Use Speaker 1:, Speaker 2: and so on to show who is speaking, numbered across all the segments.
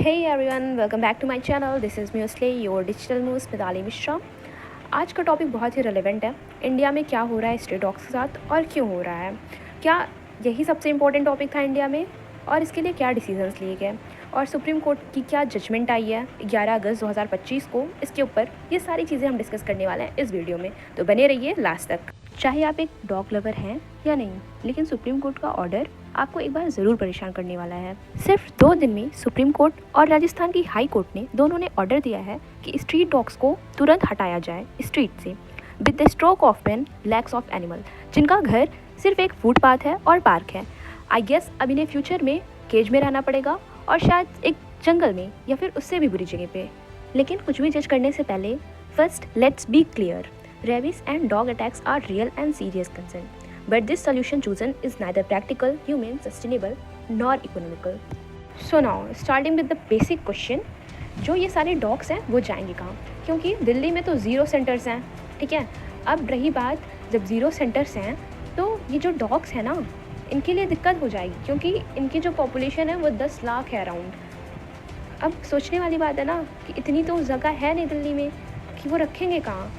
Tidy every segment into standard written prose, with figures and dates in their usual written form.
Speaker 1: Hey everyone, welcome back to my channel. This is Musli, your digital moose Mitali Mishra. आज का topic बहुत ही relevant है। India में क्या हो रहा है स्ट्रीट डॉग्स के साथ और क्यों हो रहा है? क्या यही सबसे इम्पोर्टेंट टॉपिक था इंडिया में? और इसके लिए क्या डिसीजंस लिए गए और सुप्रीम कोर्ट की क्या जजमेंट आई है 11 अगस्त 2025 को, इसके ऊपर ये सारी चीज़ें हम डिस्कस करने वाले हैं इस वीडियो में। तो बने रहिए लास्ट तक। चाहे आप एक डॉग लवर हैं या नहीं, लेकिन सुप्रीम कोर्ट का ऑर्डर आपको एक बार ज़रूर परेशान करने वाला है। सिर्फ 2 दिन में सुप्रीम कोर्ट और राजस्थान की हाई कोर्ट ने दोनों ने ऑर्डर दिया है कि स्ट्रीट डॉग्स को तुरंत हटाया जाए स्ट्रीट से with the stroke of pen lakhs of animal, जिनका घर सिर्फ एक फुटपाथ है और पार्क है। आई गेस अब इन्हें फ्यूचर में केज में रहना पड़ेगा और शायद एक जंगल में या फिर उससे भी बुरी जगह पे। लेकिन कुछ भी जज करने से पहले first let's be clear, rabies and dog attacks are real and serious concern, but this solution chosen is neither practical, humane, sustainable nor economical. So now starting with the basic question, जो ये सारे dogs हैं वो जाएंगे कहाँ? क्योंकि दिल्ली में तो ज़ीरो सेंटर्स हैं, ठीक है। अब रही बात, जब ज़ीरो सेंटर्स हैं तो ये जो डॉग्स हैं ना, इनके लिए दिक्कत हो जाएगी क्योंकि इनकी जो पॉपुलेशन है वो 10 लाख है अराउंड। अब सोचने वाली बात है ना कि इतनी तो जगह है नहीं दिल्ली में कि वो रखेंगे कहाँ।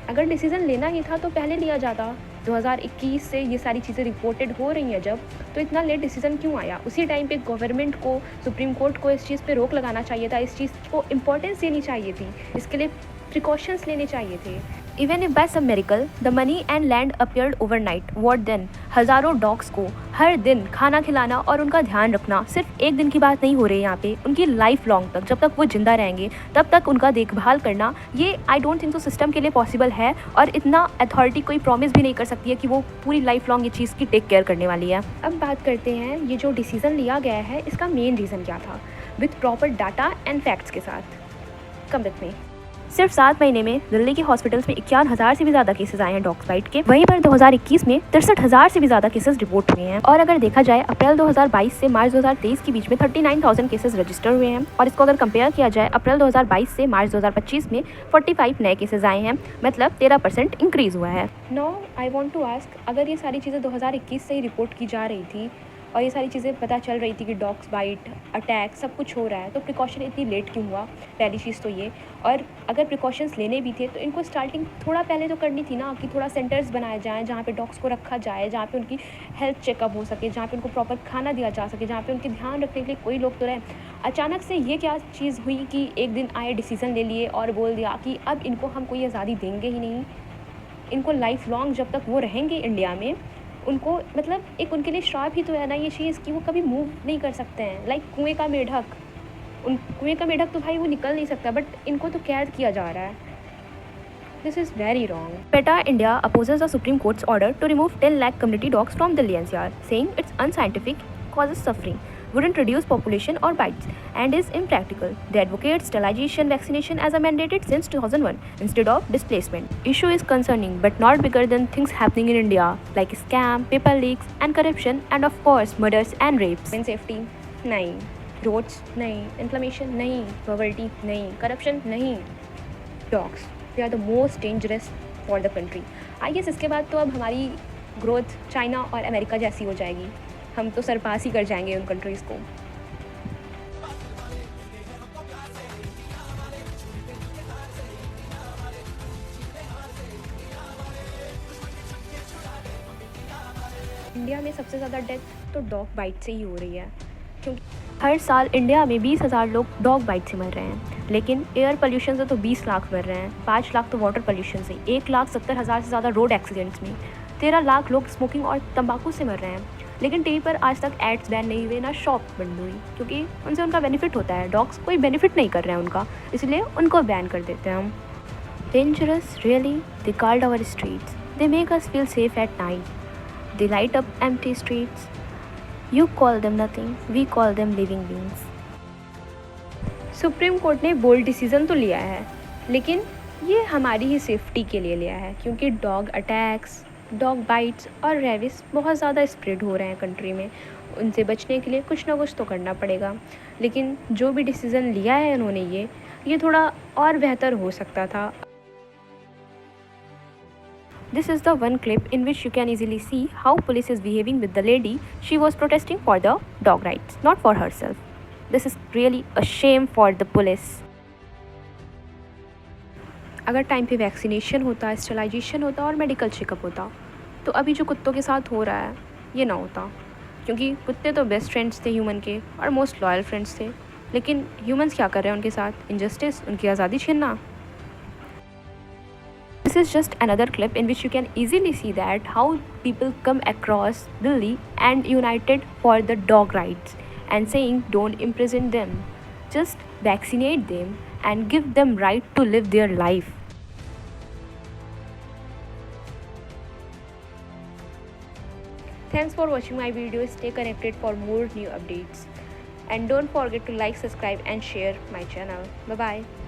Speaker 1: अगर डिसीज़न लेना ही था तो पहले लिया जाता। 2021 से ये सारी चीज़ें रिपोर्टेड हो रही हैं जब, तो इतना लेट डिसीज़न क्यों आया? उसी टाइम पे गवर्नमेंट को, सुप्रीम कोर्ट को इस चीज़ पे रोक लगाना चाहिए था, इस चीज़ को इम्पोर्टेंस देनी चाहिए थी, इसके लिए प्रिकॉशंस लेने चाहिए थे। Even if by some miracle the money and land appeared overnight, what then? हज़ारों डॉग्स को हर दिन खाना खिलाना और उनका ध्यान रखना सिर्फ एक दिन की बात नहीं हो रही है यहाँ पे, उनकी लाइफ लॉन्ग तक, जब तक वो जिंदा रहेंगे तब तक उनका देखभाल करना, ये आई डोंट थिंक तो सिस्टम के लिए पॉसिबल है। और इतना अथॉरिटी कोई प्रॉमिस भी नहीं कर सकती है कि वो पूरी लाइफ लॉन्ग ये चीज़ की टेक केयर करने वाली है। अब बात करते हैं ये जो डिसीज़न लिया गया है इसका मेन रीज़न क्या था, with proper data and facts के साथ। कम विथ में सिर्फ 7 महीने में दिल्ली के हॉस्पिटल्स में 51,000 से भी ज़्यादा केसेस आए हैं डॉग्स बाइट के। वहीं पर 2021 में 63,000 से भी ज़्यादा केसेस रिपोर्ट हुए हैं। और अगर देखा जाए अप्रैल 2022 से मार्च 2023 के बीच में 39,000 केसेस रजिस्टर हुए हैं। और इसको अगर कंपेयर किया जाए अप्रैल 2022 से मार्च 2025 में 45 नए केसेस आए हैं, मतलब 13% इंक्रीज़ हुआ है। No I want to ask, अगर ये सारी चीज़ें 2021 से ही रिपोर्ट की जा रही थी और ये सारी चीज़ें पता चल रही थी कि डॉग्स बाइट, अटैक सब कुछ हो रहा है, तो प्रिकॉशन इतनी लेट क्यों हुआ? पहली चीज़ तो ये। और अगर प्रिकॉशंस लेने भी थे तो इनको स्टार्टिंग थोड़ा पहले तो करनी थी ना, कि थोड़ा सेंटर्स बनाए जाएँ जहाँ पे डॉग्स को रखा जाए, जहाँ पे उनकी हेल्थ चेकअप हो सके, जहाँ पे उनको प्रॉपर खाना दिया जा सके, जहाँ पे उनके ध्यान रखने के लिए कोई लोग तो रहें। अचानक से ये क्या चीज़ हुई कि एक दिन आए, डिसीज़न ले लिए और बोल दिया कि अब इनको हम कोई आज़ादी देंगे ही नहीं, इनको लाइफ लॉन्ग जब तक वो रहेंगे इंडिया में, उनको मतलब एक उनके लिए श्राप ही तो है ना ये चीज़ कि वो कभी मूव नहीं कर सकते हैं। लाइक कुएं का मेढक, उन कुएं का मेढक तो भाई वो निकल नहीं सकता, बट इनको तो कैद किया जा रहा है। This is very wrong. PETA India opposes the Supreme Court's order to remove 10 lakh community dogs from Delhi NCR, saying it's unscientific, causes suffering, wouldn't reduce population or bites, and is impractical. They advocate sterilization vaccination as a mandated since 2001 instead of displacement. Issue is concerning but not bigger than things happening in India like scam, paper leaks and corruption, and of course murders and rapes. And safety नहीं, roads नहीं, inflammation नहीं, poverty नहीं, corruption नहीं, dogs they are the most dangerous for the country. I guess इसके बाद तो अब हमारी ग्रोथ चाइना और अमेरिका जैसी हो जाएगी, हम तो सरपास ही कर जाएंगे उन कंट्रीज़ को। इंडिया में सबसे ज़्यादा डेथ तो डॉग बाइट से ही हो रही है, क्योंकि हर साल इंडिया में 20,000 लोग डॉग बाइट से मर रहे हैं। लेकिन एयर पोल्यूशन से तो 20 लाख मर रहे हैं, 5 लाख तो वाटर पोल्यूशन से, 1,70,000 से ज़्यादा रोड एक्सीडेंट्स में, 13 लाख लोग स्मोकिंग और तंबाकू से मर रहे हैं। लेकिन टीवी पर आज तक एड्स बैन नहीं हुए, ना शॉप बंद हुई, क्योंकि उनसे उनका बेनिफिट होता है। डॉग्स कोई बेनिफिट नहीं कर रहे हैं उनका, इसलिए उनको बैन कर देते हैं हम। Dangerous really, they guard our streets, they make us feel safe at night, they light up empty streets. You call them nothing, we call them living beings. Supreme Court ने बोल्ड डिसीज़न तो लिया है, लेकिन ये हमारी ही safety के लिए लिया है, क्योंकि डॉग अटैक्स, डॉग बाइट्स और रेबिस बहुत ज़्यादा स्प्रेड हो रहे हैं कंट्री में। उनसे बचने के लिए कुछ ना कुछ तो करना पड़ेगा। लेकिन जो भी डिसीज़न लिया है उन्होंने ये थोड़ा और बेहतर हो सकता था। This is the one clip in which you can easily see how police is behaving with the lady. She was protesting for the dog rights, not for herself. This is really a shame for the police. अगर time पे vaccination होता, sterilization होता और medical checkup होता, तो अभी जो कुत्तों के साथ हो रहा है ये ना होता, क्योंकि कुत्ते तो बेस्ट फ्रेंड्स थे ह्यूमन के और मोस्ट लॉयल फ्रेंड्स थे। लेकिन ह्यूमंस क्या कर रहे हैं उनके साथ? इनजस्टिस, उनकी आज़ादी छीनना। This is just another clip in which you can easily see that how people come across Delhi and united for the dog rights and saying don't imprison them, just vaccinate them and give them right to live their life. Thanks for watching my video. Stay connected for more new updates and don't forget to like, subscribe and share my channel. Bye bye.